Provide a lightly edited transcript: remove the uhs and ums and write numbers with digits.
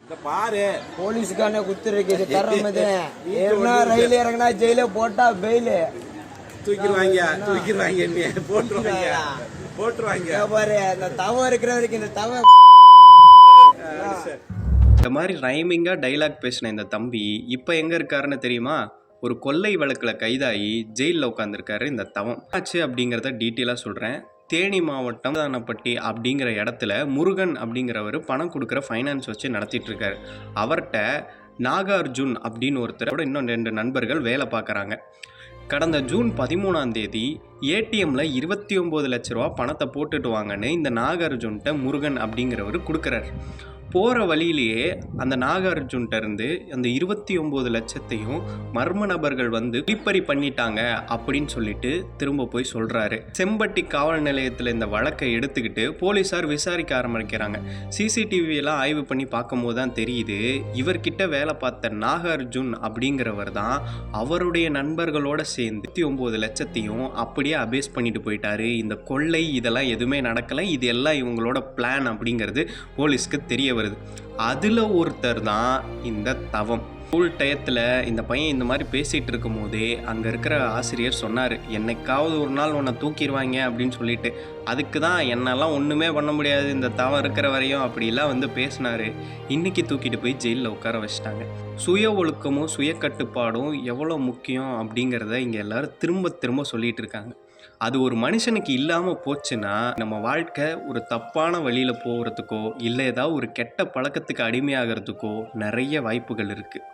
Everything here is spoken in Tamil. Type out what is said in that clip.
இந்த பாரு போலீஸ்கான குத்துருக்கு தரமது ஏன்னா ரயில் இறங்கினா ஜெயில போட்டா பெயிலு தூக்கிடுவாங்க நீ போட்டுருவாங்க பாரு அந்த தவம் இருக்கிற வரைக்கும் இந்த தவம். இந்த மாதிரி ரைமிங்காக டைலாக் பேசின இந்த தம்பி இப்போ எங்கே இருக்காருன்னு தெரியுமா? ஒரு கொள்ளை வழக்கில் கைதாகி ஜெயிலில் உட்காந்துருக்காரு இந்த தவம். ஆச்சு அப்படிங்கிறத டீட்டெயிலாக சொல்கிறேன். தேனி மாவட்டம் தானப்பட்டி அப்படிங்கிற இடத்துல முருகன் அப்படிங்கிறவர் பணம் கொடுக்குற ஃபைனான்ஸ் வச்சு நடத்திட்டு இருக்காரு. அவர்கிட்ட நாகார்ஜுன் அப்படின்னு ஒருத்தரோட இன்னும் 2 நண்பர்கள் வேலை பார்க்குறாங்க. கடந்த ஜூன் 13ஆம் தேதி ஏடிஎம்மில் 29 லட்ச ரூபா பணத்தை போட்டுட்டு வாங்கன்னு இந்த நாகார்ஜுன்கிட்ட முருகன் அப்படிங்கிறவர் கொடுக்குறாரு. போகிற வழியிலேயே அந்த நாகார்ஜுன்கிட்ட இருந்து அந்த 29 லட்சத்தையும் மர்ம நபர்கள் வந்து குளிப்பறி பண்ணிட்டாங்க அப்படின்னு சொல்லிட்டு திரும்ப போய் சொல்கிறாரு. செம்பட்டி காவல் நிலையத்தில் இந்த வழக்கை எடுத்துக்கிட்டு போலீஸார் விசாரிக்க ஆரம்பிக்கிறாங்க. சிசிடிவியெல்லாம் ஆய்வு பண்ணி பார்க்கும்போது தான் தெரியுது, இவர்கிட்ட வேலை பார்த்த நாகார்ஜுன் அப்படிங்கிறவர் தான் அவருடைய நண்பர்களோட சேர்ந்து 29 லட்சத்தையும் அப்படியே அபேஸ் பண்ணிட்டு போயிட்டாரு. இந்த கொள்ளை இதெல்லாம் எதுவுமே நடக்கலை, இது எல்லாம் இவங்களோட பிளான் அப்படிங்கிறது போலீஸ்க்கு தெரிய வருது. அதில் ஒருத்தர் தான் இந்த தவம். ஸ்கூல் டயத்தில் இந்த பையன் இந்த மாதிரி பேசிகிட்டு இருக்கும் போதே அங்கே இருக்கிற ஆசிரியர் சொன்னார், என்னைக்காவது ஒரு நாள் உன்னை தூக்கிடுவாங்க அப்படின்னு சொல்லிட்டு. அதுக்கு தான் என்னெல்லாம் ஒன்றுமே பண்ண முடியாது இந்த தவம் இருக்கிற வரையும் அப்படிலாம் வந்து பேசினார். இன்றைக்கி தூக்கிட்டு போய் ஜெயிலில் உட்கார வச்சிட்டாங்க. சுய ஒழுக்கமும் சுய கட்டுப்பாடும் எவ்வளோ முக்கியம் அப்படிங்கிறத இங்கே எல்லோரும் திரும்ப திரும்ப சொல்லிகிட்டு இருக்காங்க. அது ஒரு மனுஷனுக்கு இல்லாமல் போச்சுன்னா நம்ம வாழ்க்கை ஒரு தப்பான வழியில் போகிறதுக்கோ இல்லை ஏதாவது ஒரு கெட்ட பழக்கத்துக்கு அடிமையாகிறதுக்கோ நிறைய வாய்ப்புகள் இருக்குது.